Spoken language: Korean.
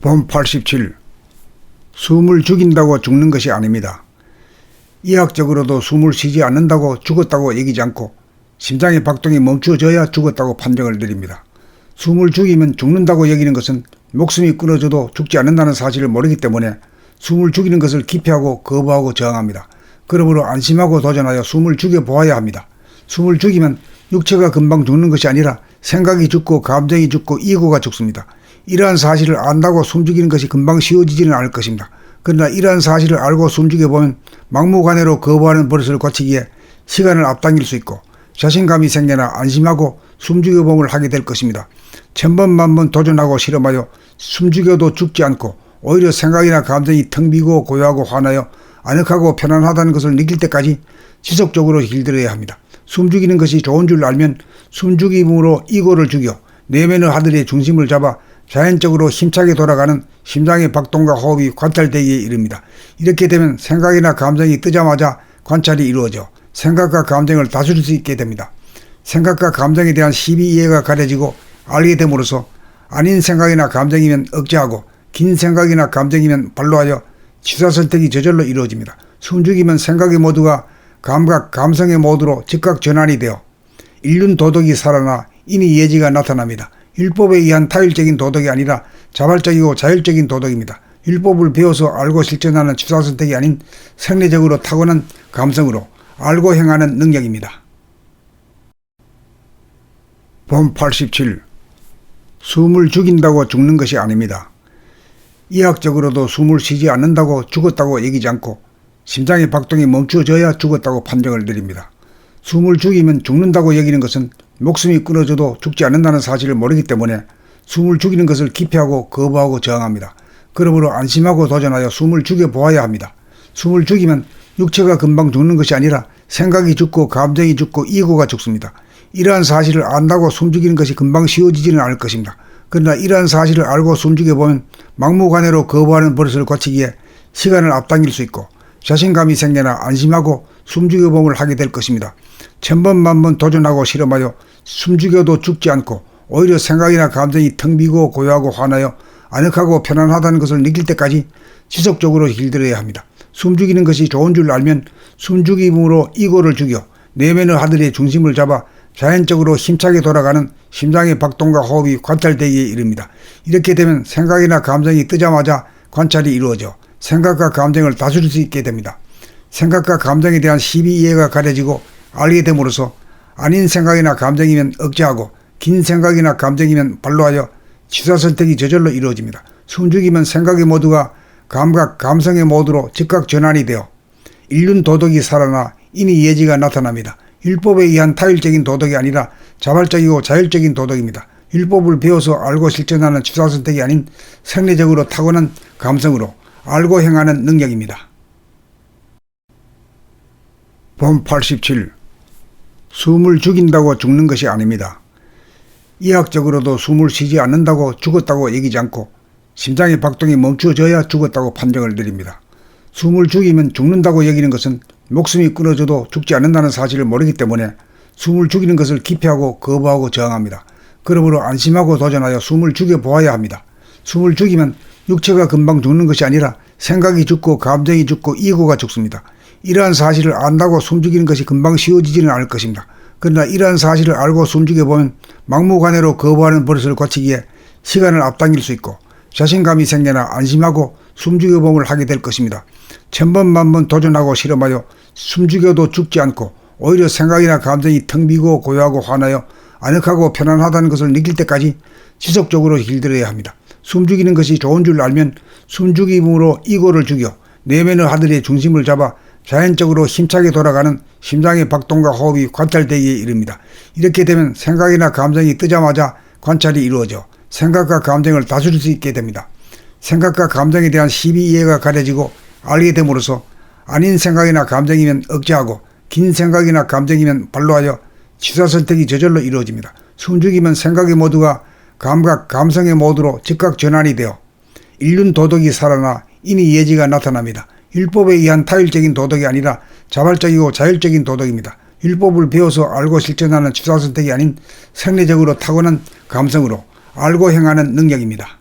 본 87. 숨을 죽인다고 죽는 것이 아닙니다. 의학적으로도 숨을 쉬지 않는다고 죽었다고 얘기하지 않고 심장의 박동이 멈추어져야 죽었다고 판정을 내립니다. 숨을 죽이면 죽는다고 여기는 것은 목숨이 끊어져도 죽지 않는다는 사실을 모르기 때문에 숨을 죽이는 것을 기피하고 거부하고 저항합니다. 그러므로 안심하고 도전하여 숨을 죽여보아야 합니다. 숨을 죽이면 육체가 금방 죽는 것이 아니라 생각이 죽고 감정이 죽고 이고가 죽습니다. 이러한 사실을 안다고 숨죽이는 것이 금방 쉬워지지는 않을 것입니다. 그러나 이러한 사실을 알고 숨죽여보면 막무가내로 거부하는 버릇을 고치기에 시간을 앞당길 수 있고 자신감이 생겨나 안심하고 숨죽여봄을 하게 될 것입니다. 천번 만번 도전하고 실험하여 숨죽여도 죽지 않고 오히려 생각이나 감정이 텅 비고 고요하고 환하여 아늑하고 편안하다는 것을 느낄 때까지 지속적으로 길들여야 합니다. 숨죽이는 것이 좋은 줄 알면 숨죽임으로 이고를 죽여 내면의 하늘의 중심을 잡아 자연적으로 힘차게 돌아가는 심장의 박동과 호흡이 관찰되기에 이릅니다. 이렇게 되면 생각이나 감정이 뜨자마자 관찰이 이루어져 생각과 감정을 다스릴 수 있게 됩니다. 생각과 감정에 대한 시비 이해가 가려지고 알게 됨으로써 아닌 생각이나 감정이면 억제하고 긴 생각이나 감정이면 반로하여 취사선택이 저절로 이루어집니다. 숨죽이면 생각의 모두가 감각, 감성의 모두로 즉각 전환이 되어 인륜 도덕이 살아나 인의 예지가 나타납니다. 율법에 의한 타율적인 도덕이 아니라 자발적이고 자율적인 도덕입니다. 율법을 배워서 알고 실천하는 취사선택이 아닌 생리적으로 타고난 감성으로 알고 행하는 능력입니다. 본 87. 숨을 죽인다고 죽는 것이 아닙니다. 의학적으로도 숨을 쉬지 않는다고 죽었다고 얘기하지 않고 심장의 박동이 멈추어져야 죽었다고 판정을 내립니다. 숨을 죽이면 죽는다고 여기는 것은 목숨이 끊어져도 죽지 않는다는 사실을 모르기 때문에 숨을 죽이는 것을 기피하고 거부하고 저항합니다. 그러므로 안심하고 도전하여 숨을 죽여보아야 합니다. 숨을 죽이면 육체가 금방 죽는 것이 아니라 생각이 죽고 감정이 죽고 이고가 죽습니다. 이러한 사실을 안다고 숨죽이는 것이 금방 쉬워지지는 않을 것입니다. 그러나 이러한 사실을 알고 숨죽여보면 막무가내로 거부하는 버릇을 고치기에 시간을 앞당길 수 있고 자신감이 생겨나 안심하고 숨죽여봄을 하게 될 것입니다. 천번 만번 도전하고 실험하여 숨죽여도 죽지 않고 오히려 생각이나 감정이 텅 비고 고요하고 환하여 아늑하고 편안하다는 것을 느낄 때까지 지속적으로 길들여야 합니다. 숨죽이는 것이 좋은 줄 알면 숨죽임으로 이고를 죽여 내면의 하늘의 중심을 잡아 자연적으로 힘차게 돌아가는 심장의 박동과 호흡이 관찰되기에 이릅니다. 이렇게 되면 생각이나 감정이 뜨자마자 관찰이 이루어져 생각과 감정을 다스릴 수 있게 됩니다. 생각과 감정에 대한 시비 이해가 가려지고 알게 됨으로써 아닌 생각이나 감정이면 억제하고 긴 생각이나 감정이면 반로하여 취사선택이 저절로 이루어집니다. 숨죽이면 생각의 모두가 감각, 감성의 모두로 즉각 전환이 되어 인륜 도덕이 살아나 인의 예지가 나타납니다. 율법에 의한 타율적인 도덕이 아니라 자발적이고 자율적인 도덕입니다. 율법을 배워서 알고 실천하는 취사선택이 아닌 생리적으로 타고난 감성으로 알고 행하는 능력입니다. 본 87. 숨을 죽인다고 죽는 것이 아닙니다. 의학적으로도 숨을 쉬지 않는다고 죽었다고 얘기하지 않고 심장의 박동이 멈추어져야 죽었다고 판정을 내립니다. 숨을 죽이면 죽는다고 여기는 것은 목숨이 끊어져도 죽지 않는다는 사실을 모르기 때문에 숨을 죽이는 것을 기피하고 거부하고 저항합니다. 그러므로 안심하고 도전하여 숨을 죽여보아야 합니다. 숨을 죽이면 육체가 금방 죽는 것이 아니라 생각이 죽고 감정이 죽고 이고가 죽습니다. 이러한 사실을 안다고 숨죽이는 것이 금방 쉬워지지는 않을 것입니다. 그러나 이러한 사실을 알고 숨죽여보면 막무가내로 거부하는 버릇을 고치기에 시간을 앞당길 수 있고 자신감이 생겨나 안심하고 숨죽여봄을 하게 될 것입니다. 천번 만번 도전하고 실험하여 숨죽여도 죽지 않고 오히려 생각이나 감정이 텅 비고 고요하고 환하여 아늑하고 편안하다는 것을 느낄 때까지 지속적으로 길들여야 합니다. 숨죽이는 것이 좋은 줄 알면 숨죽임으로 이고를 죽여 내면의 하늘의 중심을 잡아 자연적으로 힘차게 돌아가는 심장의 박동과 호흡이 관찰되기에 이릅니다. 이렇게 되면 생각이나 감정이 뜨자마자 관찰이 이루어져 생각과 감정을 다스릴 수 있게 됩니다. 생각과 감정에 대한 시비 이해가 가려지고 알게 됨으로써 아닌 생각이나 감정이면 억제하고 긴 생각이나 감정이면 반로하여 취사선택이 저절로 이루어집니다. 숨죽이면 생각의 모두가 감각, 감성의 모두로 즉각 전환이 되어 인륜 도덕이 살아나 인의 예지가 나타납니다. 율법에 의한 타율적인 도덕이 아니라 자발적이고 자율적인 도덕입니다. 율법을 배워서 알고 실천하는 취사선택이 아닌 생리적으로 타고난 감성으로 알고 행하는 능력입니다.